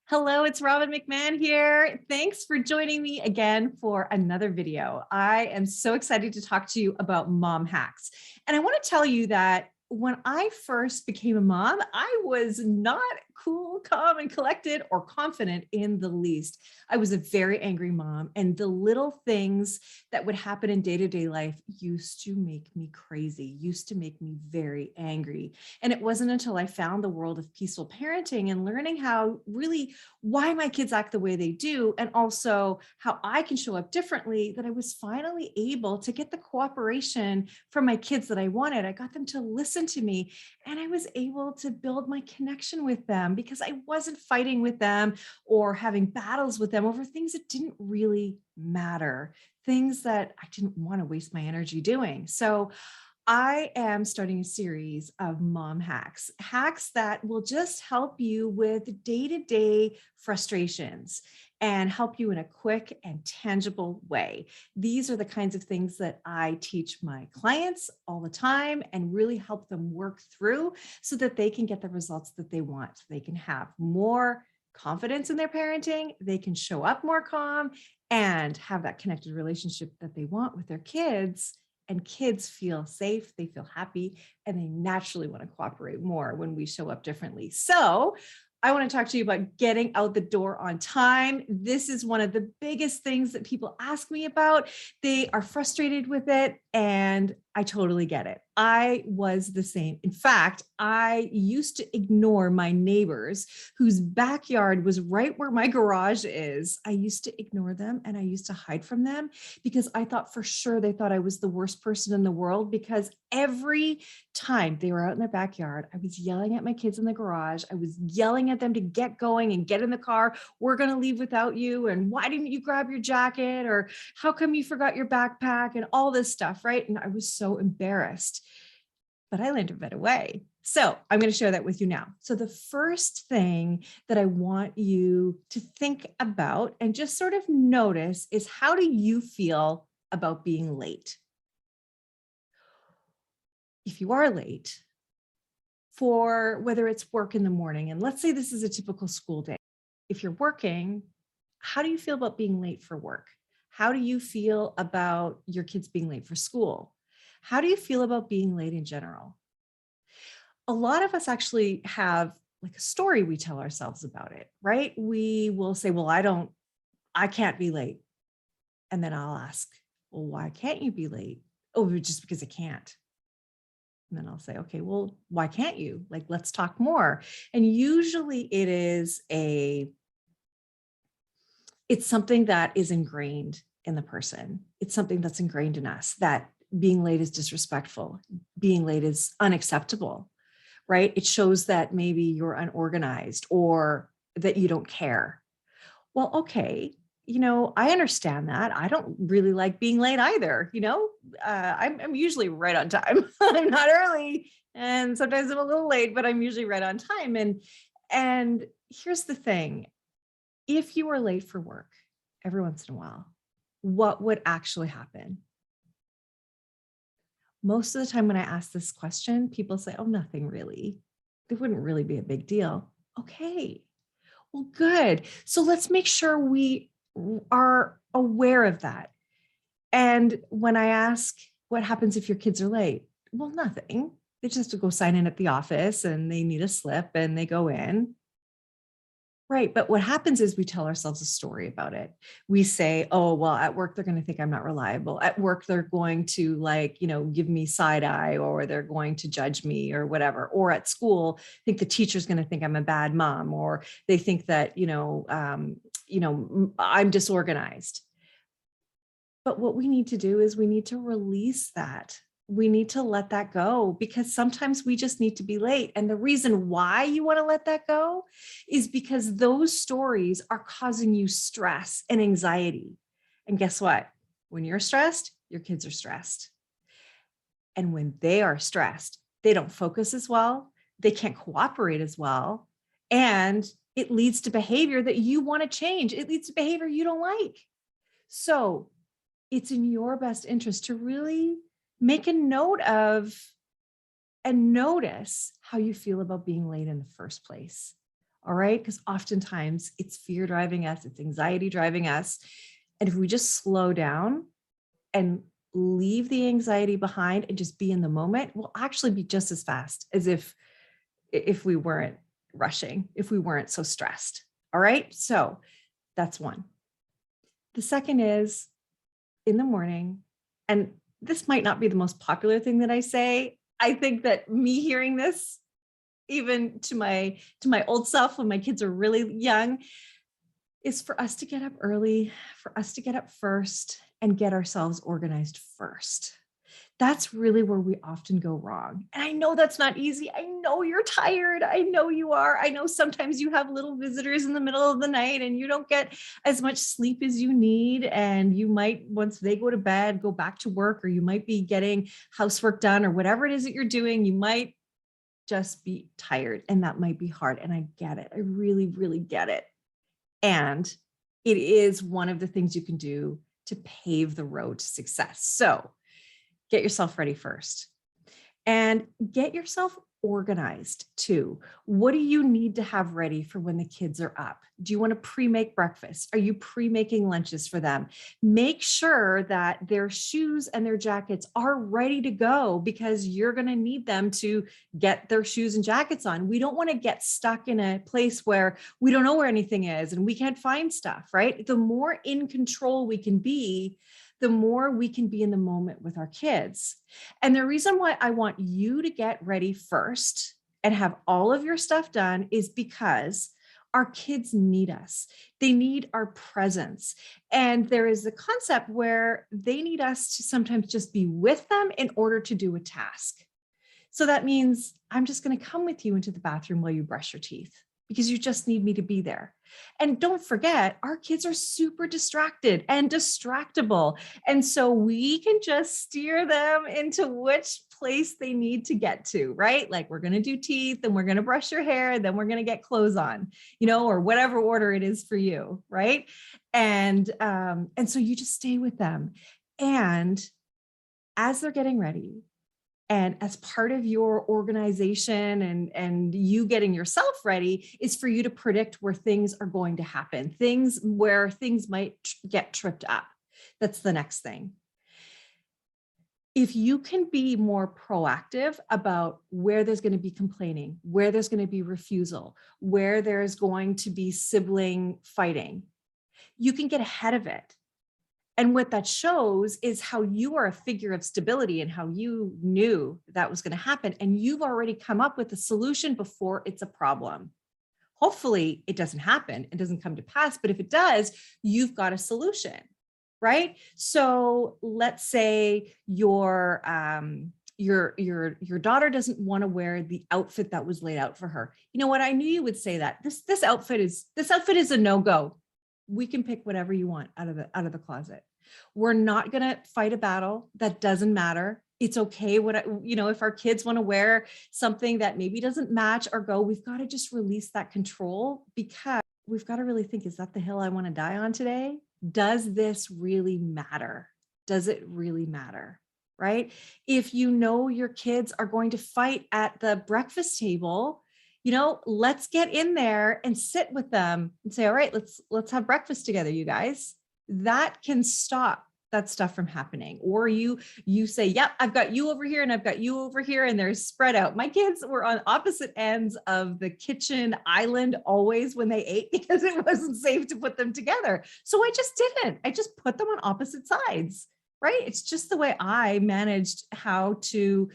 Hello, it's Robbin McManne here. Thanks for joining me again for another video. I am so excited to talk to you about mom hacks. And I want to tell you that when I first became a mom, I was not cool, calm, and collected or confident in the least. I was a very angry mom, and the little things that would happen in day-to-day life used to make me crazy, used to make me very angry. And it wasn't until I found the world of peaceful parenting and learning how really why my kids act the way they do, and also how I can show up differently, that I was finally able to get the cooperation from my kids that I wanted. I got them to listen to me, and I was able to build my connection with them because I wasn't fighting with them or having battles with them over things that didn't really matter, things that I didn't want to waste my energy doing. So I am starting a series of mom hacks, hacks that will just help you with day-to-day frustrations and help you in a quick and tangible way. These are the kinds of things that I teach my clients all the time and really help them work through so that they can get the results that they want. They can have more confidence in their parenting, they can show up more calm, and have that connected relationship that they want with their kids. And kids feel safe, they feel happy, and they naturally want to cooperate more when we show up differently. So I want to talk to you about getting out the door on time. This is one of the biggest things that people ask me about. They are frustrated with it, and I totally get it. I was the same. In fact, I used to ignore my neighbors whose backyard was right where my garage is. I used to ignore them and I used to hide from them because I thought for sure they thought I was the worst person in the world, because every time they were out in their backyard, I was yelling at my kids in the garage. I was yelling at them to get going and get in the car. We're going to leave without you. And why didn't you grab your jacket? Or how come you forgot your backpack and all this stuff, right? And I was so embarrassed. But I learned a better way. So I'm going to share that with you now. So the first thing that I want you to think about and just sort of notice is, how do you feel about being late? If you are late for whether it's work in the morning, and let's say this is a typical school day. If you're working, how do you feel about being late for work? How do you feel about your kids being late for school? How do you feel about being late in general? A lot of us actually have like a story we tell ourselves about it, right? We will say, well, I can't be late. And then I'll ask, well, why can't you be late? Oh, just because I can't. And then I'll say, okay, well, why can't you? Like, let's talk more. And usually it's something that is ingrained in the person. It's something that's ingrained in us, that being late is disrespectful. Being late is unacceptable, right? It shows that maybe you're unorganized or that you don't care. Well, okay, I understand that. I don't really like being late either. I'm usually right on time. I'm not early, and sometimes I'm a little late, but I'm usually right on time. And here's the thing. If you were late for work every once in a while, what would actually happen? Most of the time when I ask this question, people say, oh, nothing really. It wouldn't really be a big deal. Okay, well, good. So let's make sure we are aware of that. And when I ask, what happens if your kids are late? Well, nothing. They just have to go sign in at the office and they need a slip and they go in. Right. But what happens is we tell ourselves a story about it. We say, oh, well, at work, they're going to think I'm not reliable. At work, they're going to give me side eye, or they're going to judge me or whatever. Or at school, I think the teacher's going to think I'm a bad mom, or they think that, I'm disorganized. But what we need to do is we need to release that. We need to let that go, because sometimes we just need to be late. And the reason why you want to let that go is because those stories are causing you stress and anxiety. And guess what? When you're stressed, your kids are stressed. And when they are stressed, they don't focus as well. They can't cooperate as well. And it leads to behavior that you want to change. It leads to behavior you don't like. So it's in your best interest to really make a note of and notice how you feel about being late in the first place. All right. Because oftentimes it's fear driving us, it's anxiety driving us. And if we just slow down and leave the anxiety behind and just be in the moment, we'll actually be just as fast as if we weren't rushing, if we weren't so stressed. All right. So that's one. The second is in the morning, and this might not be the most popular thing that I say. I think that me hearing this, even to my old self when my kids are really young, is for us to get up early, for us to get up first and get ourselves organized first. That's really where we often go wrong. And I know that's not easy. I know you're tired. I know you are. I know sometimes you have little visitors in the middle of the night and you don't get as much sleep as you need. And you might, once they go to bed, go back to work, or you might be getting housework done or whatever it is that you're doing. You might just be tired, and that might be hard. And I get it. I really, really get it. And it is one of the things you can do to pave the road to success. So get yourself ready first and get yourself organized too. What do you need to have ready for when the kids are up? Do you want to pre-make breakfast? Are you pre-making lunches for them? Make sure that their shoes and their jackets are ready to go, because you're going to need them to get their shoes and jackets on. We don't want to get stuck in a place where we don't know where anything is and we can't find stuff, right? The more in control we can be, the more we can be in the moment with our kids. And the reason why I want you to get ready first and have all of your stuff done is because our kids need us. They need our presence. And there is a concept where they need us to sometimes just be with them in order to do a task. So that means I'm just going to come with you into the bathroom while you brush your teeth, because you just need me to be there. And don't forget, our kids are super distracted and distractible. And so we can just steer them into which place they need to get to, right? Like, we're going to do teeth and we're going to brush your hair, then we're going to get clothes on, or whatever order it is for you, right? And so you just stay with them. And as they're getting ready, and as part of your organization and you getting yourself ready, is for you to predict where things are going to happen, things where things might get tripped up. That's the next thing. If you can be more proactive about where there's going to be complaining, where there's going to be refusal, where there's going to be sibling fighting, you can get ahead of it. And what that shows is how you are a figure of stability and how you knew that was going to happen. And you've already come up with a solution before it's a problem. Hopefully it doesn't happen. It doesn't come to pass. But if it does, you've got a solution, right? So let's say your daughter doesn't want to wear the outfit that was laid out for her. You know what? I knew you would say that. This outfit is a no-go. We can pick whatever you want out of the closet. We're not going to fight a battle. That doesn't matter. It's okay. If our kids want to wear something that maybe doesn't match or go, we've got to just release that control, because we've got to really think, is that the hill I want to die on today? Does this really matter? Does it really matter? Right? If your kids are going to fight at the breakfast table, let's get in there and sit with them and say, all right, let's have breakfast together, you guys. That can stop that stuff from happening. Or you say, yep, I've got you over here and I've got you over here, and they're spread out. My kids were on opposite ends of the kitchen island always when they ate, because it wasn't safe to put them together. So I just didn't. I just put them on opposite sides. Right? It's just the way I managed how to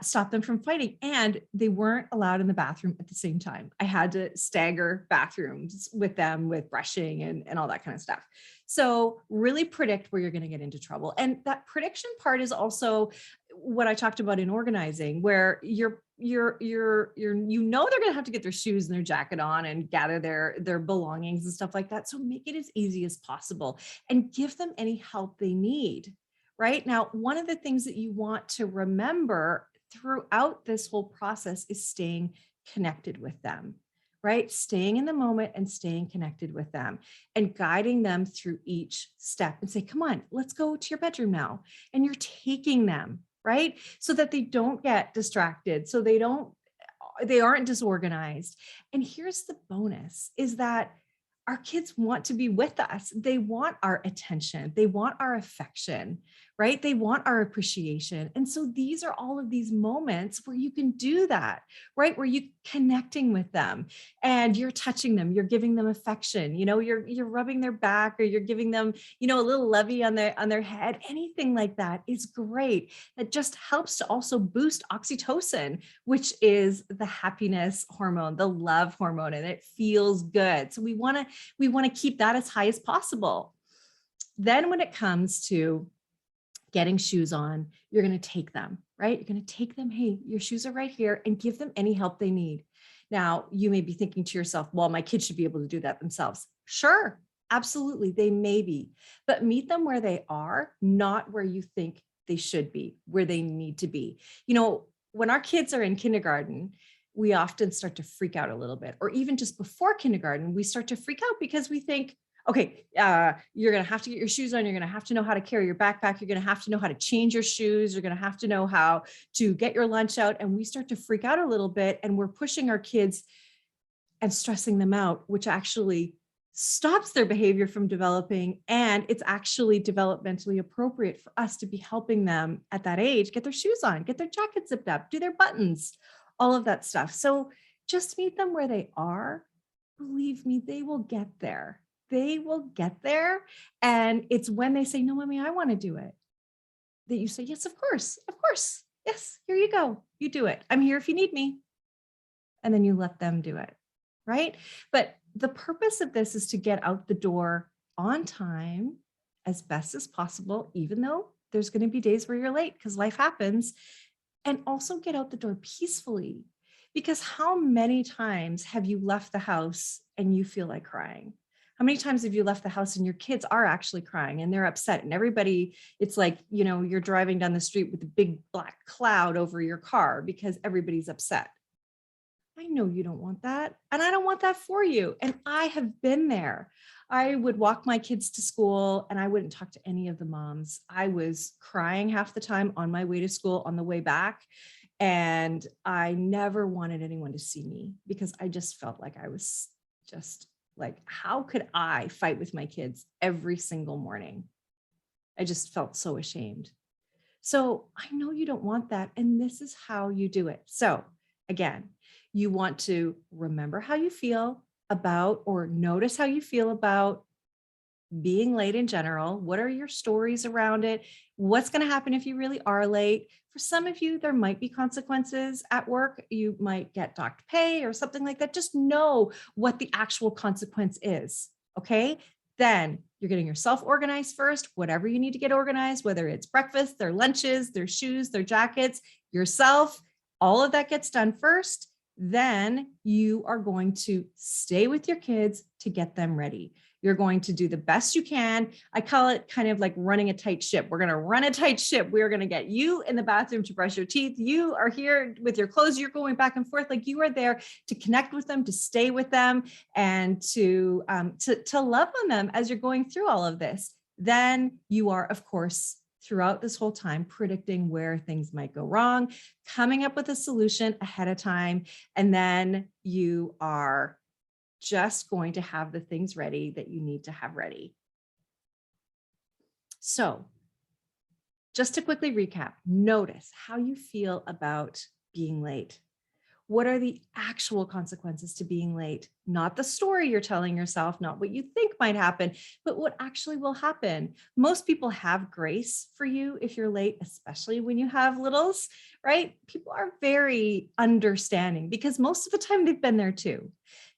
stop them from fighting. And they weren't allowed in the bathroom at the same time. I had to stagger bathrooms with them, with brushing and all that kind of stuff. So really predict where you're going to get into trouble. And that prediction part is also what I talked about in organizing, where they're going to have to get their shoes and their jacket on and gather their belongings and stuff like that. So make it as easy as possible and give them any help they need. Right? Now, one of the things that you want to remember throughout this whole process is staying connected with them, right? Staying in the moment and staying connected with them and guiding them through each step, and say, come on, let's go to your bedroom now. And you're taking them, right? So that they don't get distracted, so they don't they aren't disorganized. And here's the bonus is that our kids want to be with us. They want our attention. They want our affection, right? They want our appreciation. And so these are all of these moments where you can do that, right? Where you're connecting with them and you're touching them, you're giving them affection, you're rubbing their back or you're giving them, a little lovey on their head. Anything like that is great. That just helps to also boost oxytocin, which is the happiness hormone, the love hormone, and it feels good. So we want to keep that as high as possible. Then when it comes to getting shoes on, you're going to take them, right? You're going to take them. Hey, your shoes are right here, and give them any help they need. Now, you may be thinking to yourself, well, my kids should be able to do that themselves. Sure, absolutely. They may be, but meet them where they are, not where you think they should be, where they need to be. When our kids are in kindergarten, we often start to freak out a little bit, or even just before kindergarten, we start to freak out because we think, okay, you're going to have to get your shoes on. You're going to have to know how to carry your backpack. You're going to have to know how to change your shoes. You're going to have to know how to get your lunch out. And we start to freak out a little bit, and we're pushing our kids and stressing them out, which actually stops their behavior from developing. And it's actually developmentally appropriate for us to be helping them at that age get their shoes on, get their jacket zipped up, do their buttons, all of that stuff. So just meet them where they are. Believe me, they will get there. They will get there. And it's when they say, no, mommy, I want to do it, that you say, yes, of course. Yes, here you go. You do it. I'm here if you need me. And then you let them do it. Right. But the purpose of this is to get out the door on time as best as possible, even though there's going to be days where you're late because life happens, and also get out the door peacefully. Because how many times have you left the house and you feel like crying? How many times have you left the house and your kids are actually crying and they're upset, and everybody, it's like, you're driving down the street with a big black cloud over your car because everybody's upset. I know you don't want that. And I don't want that for you. And I have been there. I would walk my kids to school and I wouldn't talk to any of the moms. I was crying half the time on my way to school, on the way back. And I never wanted anyone to see me because I just felt like I was just like, how could I fight with my kids every single morning? I just felt so ashamed. So I know you don't want that. And this is how you do it. So again, you want to remember how you feel about, or notice how you feel about being late in general. What are your stories around it? What's going to happen if you really are late? For some of you, there might be consequences at work. You might get docked pay or something like that. Just know what the actual consequence is. Okay. Then you're getting yourself organized first, whatever you need to get organized, whether it's breakfast, their lunches, their shoes, their jackets, yourself, all of that gets done first. Then you are going to stay with your kids to get them ready. You're going to do the best you can. I call it kind of like running a tight ship. We're going to run a tight ship. We're going to get you in the bathroom to brush your teeth. You are here with your clothes. You're going back and forth. Like, you are there to connect with them, to stay with them, and to love on them as you're going through all of this. Then you are, of course, throughout this whole time, predicting where things might go wrong, coming up with a solution ahead of time, and then you are just going to have the things ready that you need to have ready. So just to quickly recap, notice how you feel about being late. What are the actual consequences to being late? Not the story you're telling yourself, not what you think might happen, but what actually will happen. Most people have grace for you if you're late, especially when you have littles, right? People are very understanding because most of the time they've been there too.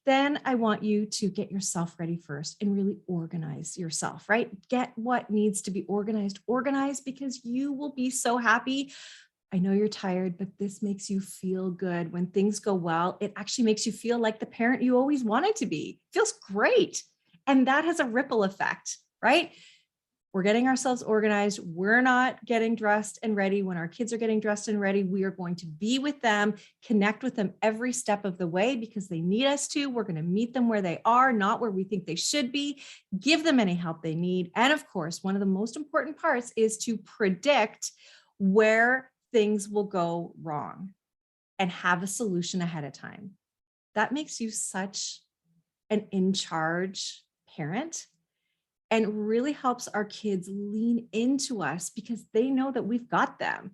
Then I want you to get yourself ready first and really organize yourself, right? Get what needs to be organized because you will be so happy. I know you're tired, but this makes you feel good. When things go well, it actually makes you feel like the parent you always wanted to be. It feels great. And that has a ripple effect, right? We're getting ourselves organized. We're not getting dressed and ready. When our kids are getting dressed and ready, we are going to be with them, connect with them every step of the way because they need us to. We're going to meet them where they are, not where we think they should be, give them any help they need. And of course, one of the most important parts is to predict where things will go wrong. and have a solution ahead of time. That makes you such an in charge parent and really helps our kids lean into us because they know that we've got them.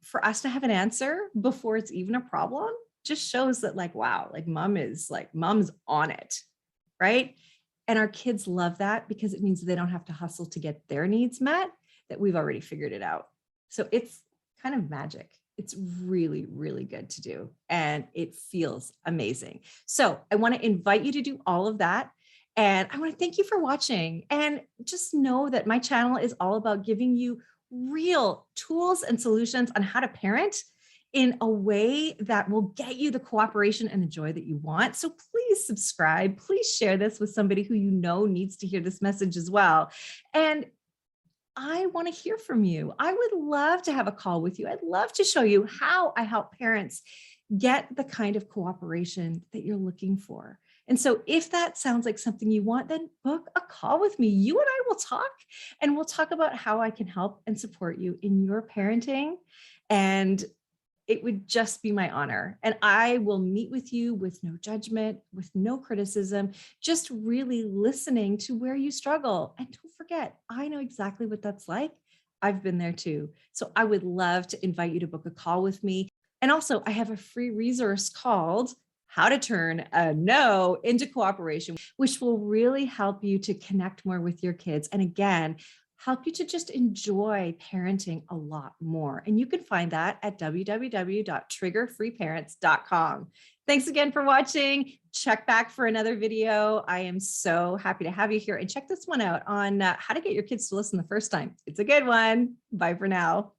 For us to have an answer before it's even a problem just shows that like, wow, like mom's on it, right? And our kids love that because it means they don't have to hustle to get their needs met, that we've already figured it out. So it's kind of magic. It's really, really good to do. And it feels amazing. So I want to invite you to do all of that. And I want to thank you for watching. And just know that my channel is all about giving you real tools and solutions on how to parent in a way that will get you the cooperation and the joy that you want. So please subscribe. Please share this with somebody who you know needs to hear this message as well. And I want to hear from you. I would love to have a call with you. I'd love to show you how I help parents get the kind of cooperation that you're looking for. And so if that sounds like something you want, then book a call with me. You and I will talk, and we'll talk about how I can help and support you in your parenting. And it would just be my honor. And I will meet with you with no judgment, with no criticism, just really listening to where you struggle. And don't forget, I know exactly what that's like. I've been there too. So I would love to invite you to book a call with me. And also, I have a free resource called How to Turn a No into Cooperation, which will really help you to connect more with your kids. And again, help you to just enjoy parenting a lot more. And you can find that at www.triggerfreeparents.com. Thanks again for watching. Check back for another video. I am so happy to have you here, and check this one out on how to get your kids to listen the first time. It's a good one. Bye for now.